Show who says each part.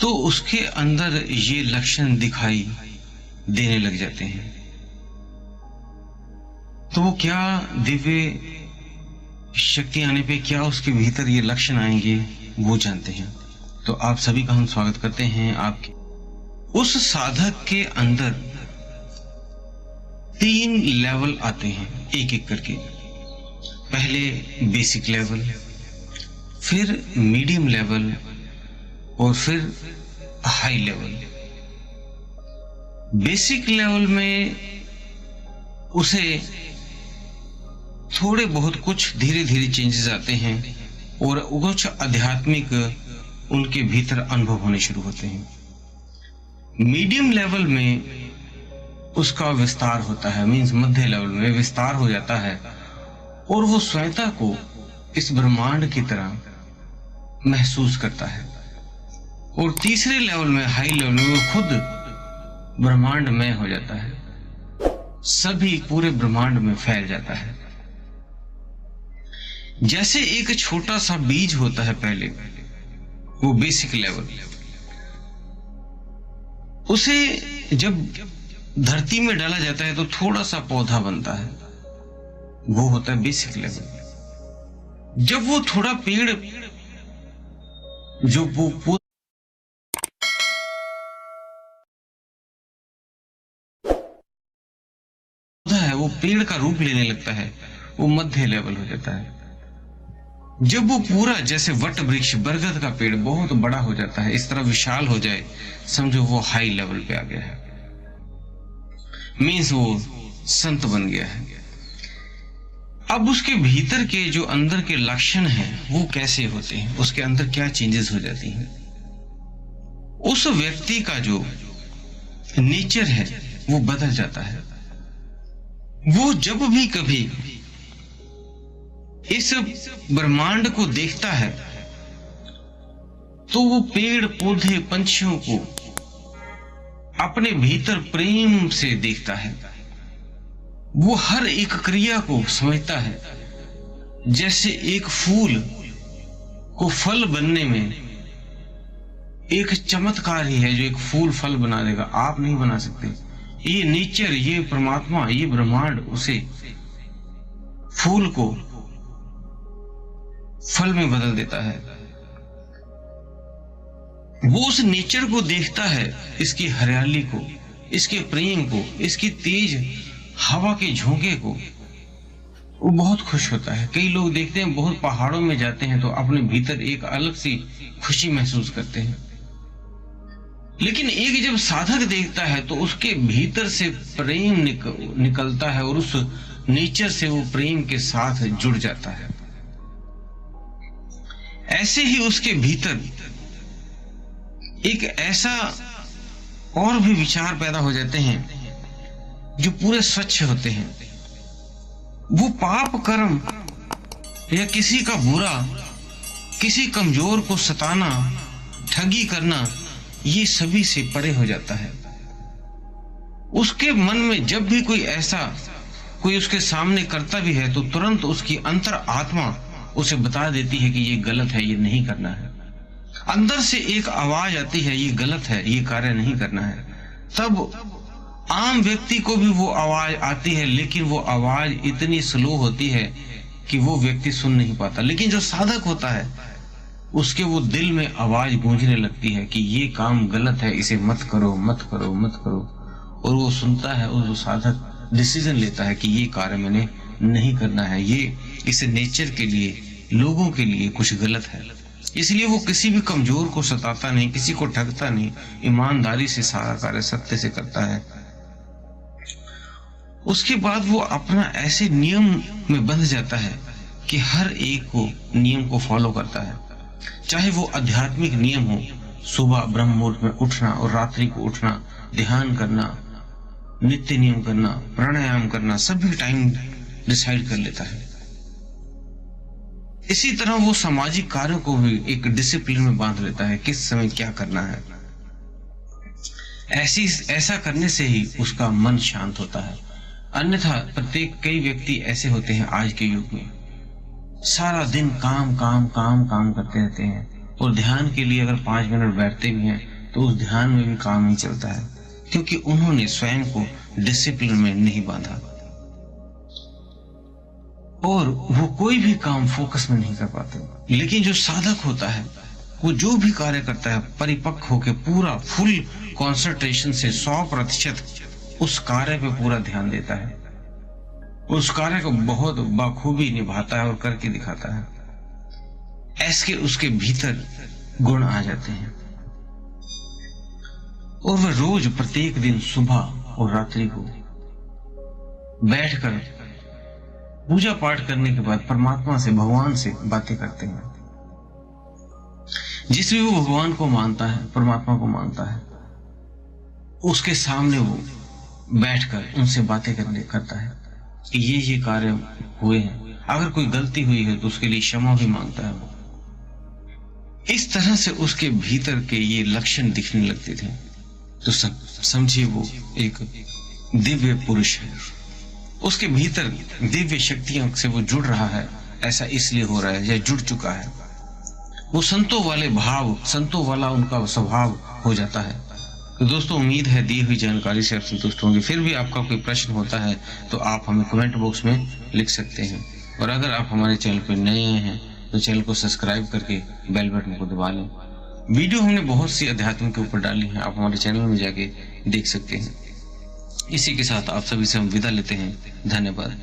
Speaker 1: तो उसके अंदर ये लक्षण दिखाई देने लग जाते हैं। तो वो क्या दिव्य शक्ति आने पे क्या उसके भीतर ये लक्षण आएंगे वो जानते हैं। तो आप सभी का हम स्वागत करते हैं आपके उस साधक के अंदर 3 लेवल आते हैं एक एक करके। पहले बेसिक लेवल, फिर मीडियम लेवल और फिर हाई लेवल। बेसिक लेवल में उसे थोड़े बहुत कुछ धीरे धीरे चेंजेस आते हैं और कुछ आध्यात्मिक उनके भीतर अनुभव होने शुरू होते हैं। मीडियम लेवल में उसका विस्तार होता है, मीन्स मध्य लेवल में विस्तार हो जाता है और वो स्वयंता को इस ब्रह्मांड की तरह महसूस करता है। और तीसरे लेवल में हाई लेवल में वो खुद ब्रह्मांड में हो जाता है, सभी पूरे ब्रह्मांड में फैल जाता है। जैसे एक छोटा सा बीज होता है पहले, वो बेसिक लेवल, उसे जब धरती में डाला जाता है तो थोड़ा सा पौधा बनता है, वो होता है बेसिक लेवल। जब वो थोड़ा पेड़ जो वो पौधा है वो पेड़ का रूप लेने लगता है, वो मध्य लेवल हो जाता है। जब वो पूरा जैसे वट वृक्ष बरगद का पेड़ बहुत बड़ा हो जाता है, इस तरह विशाल हो जाए, समझो वो हाई लेवल पे आ गया है, मीन्स वो संत बन गया है। अब उसके भीतर के जो अंदर के लक्षण हैं वो कैसे होते हैं, उसके अंदर क्या चेंजेस हो जाती हैं। उस व्यक्ति का जो नेचर है वो बदल जाता है। वो जब भी कभी इस ब्रह्मांड को देखता है तो वो पेड़ पौधे पंछियों को अपने भीतर प्रेम से देखता है। वो हर एक क्रिया को समझता है, जैसे एक फूल को फल बनने में एक चमत्कार ही है जो एक फूल फल बना देगा, आप नहीं बना सकते। ये नेचर, ये परमात्मा, ये ब्रह्मांड उसे फूल को फल में बदल देता है। वो उस नेचर को देखता है, इसकी हरियाली को, इसके प्रेम को, इसकी तेज हवा के झोंके को, वो बहुत खुश होता है। कई लोग देखते हैं बहुत पहाड़ों में जाते हैं तो अपने भीतर एक अलग सी खुशी महसूस करते हैं, लेकिन एक जब साधक देखता है तो उसके भीतर से प्रेम निकलता है और उस नेचर से वो प्रेम के साथ जुड़ जाता है। ऐसे ही उसके भीतर एक ऐसा और भी विचार पैदा हो जाते हैं जो पूरे स्वच्छ होते हैं। वो पाप कर्म या किसी का बुरा, किसी कमजोर को सताना, ठगी करना, ये सभी से परे हो जाता है। उसके मन में जब भी कोई उसके सामने करता भी है तो तुरंत उसकी अंतर आत्मा उसे बता देती है कि ये गलत है, ये नहीं करना है। अंदर से एक आवाज आती है, ये गलत है, ये कार्य नहीं करना है। तब आम व्यक्ति को भी वो आवाज आती है, लेकिन वो आवाज इतनी स्लो होती है कि वो व्यक्ति सुन नहीं पाता। लेकिन जो साधक होता है उसके वो दिल में आवाज गूंजने लगती है कि ये काम गलत है, इसे मत करो, मत करो, मत करो। और वो सुनता है और वो साधक डिसीजन लेता है कि ये कार्य मैंने नहीं करना है, ये इस नेचर के लिए, लोगों के लिए कुछ गलत है। इसलिए वो किसी भी कमजोर को सताता नहीं, किसी को ठगता नहीं, ईमानदारी से सारा कार्य सत्य से करता है। उसके बाद वो अपना ऐसे नियम में बंध जाता है कि हर एक को नियम को फॉलो करता है, चाहे वो आध्यात्मिक नियम हो, सुबह ब्रह्म मुहूर्त में उठना और रात्रि को उठना, ध्यान करना, नित्य नियम करना, प्राणायाम करना, सभी टाइम डिसाइड कर लेता है। इसी तरह वो सामाजिक कार्यों को भी एक डिसिप्लिन में बांध लेता है, किस समय क्या करना है। ऐसा करने से ही उसका मन शांत होता है। अन्यथा कई व्यक्ति ऐसे होते हैं आज के युग में, सारा दिन काम काम काम काम करते रहते हैं और ध्यान के लिए अगर 5 मिनट बैठते भी हैं तो उस ध्यान में भी काम नहीं चलता है, क्योंकि उन्होंने स्वयं को डिसिप्लिन में नहीं बांधा और वो कोई भी काम फोकस में नहीं कर पाते। लेकिन जो साधक होता है वो जो भी कार्य करता है परिपक्व होकर पूरा फुल कंसंट्रेशन से 100% उस कार्य पे पूरा ध्यान देता है, उस कार्य को बहुत बखूबी निभाता है और करके दिखाता है। ऐसे उसके भीतर गुण आ जाते हैं और वह रोज प्रत्येक दिन सुबह और रात्रि को बैठकर पूजा पाठ करने के बाद परमात्मा से, भगवान से बातें करते हैं। जिस भी वो भगवान को मानता है, परमात्मा को मानता है, उसके सामने वो बैठकर उनसे बातें करता है कि ये कार्य हुए हैं, अगर कोई गलती हुई है तो उसके लिए क्षमा भी मांगता है। वो इस तरह से उसके भीतर के ये लक्षण दिखने लगते थे, तो समझिए वो एक दिव्य पुरुष है। उसके भीतर दिव्य शक्तियों से वो जुड़ रहा है। ऐसा इसलिए हो रहा है या जुड़ चुका है, वो संतों वाले भाव, संतों वाला उनका स्वभाव हो जाता है। तो दोस्तों, उम्मीद है दी हुई जानकारी से आप संतुष्ट होंगे। फिर भी आपका कोई प्रश्न होता है तो आप हमें कमेंट बॉक्स में लिख सकते हैं। और अगर आप हमारे चैनल पर नए हैं तो चैनल को सब्सक्राइब करके बेल बटन को दबा लें। वीडियो हमने बहुत सी अध्यात्म के ऊपर डाली है, आप हमारे चैनल में जाके देख सकते हैं। इसी के साथ आप सभी से हम विदा लेते हैं। धन्यवाद।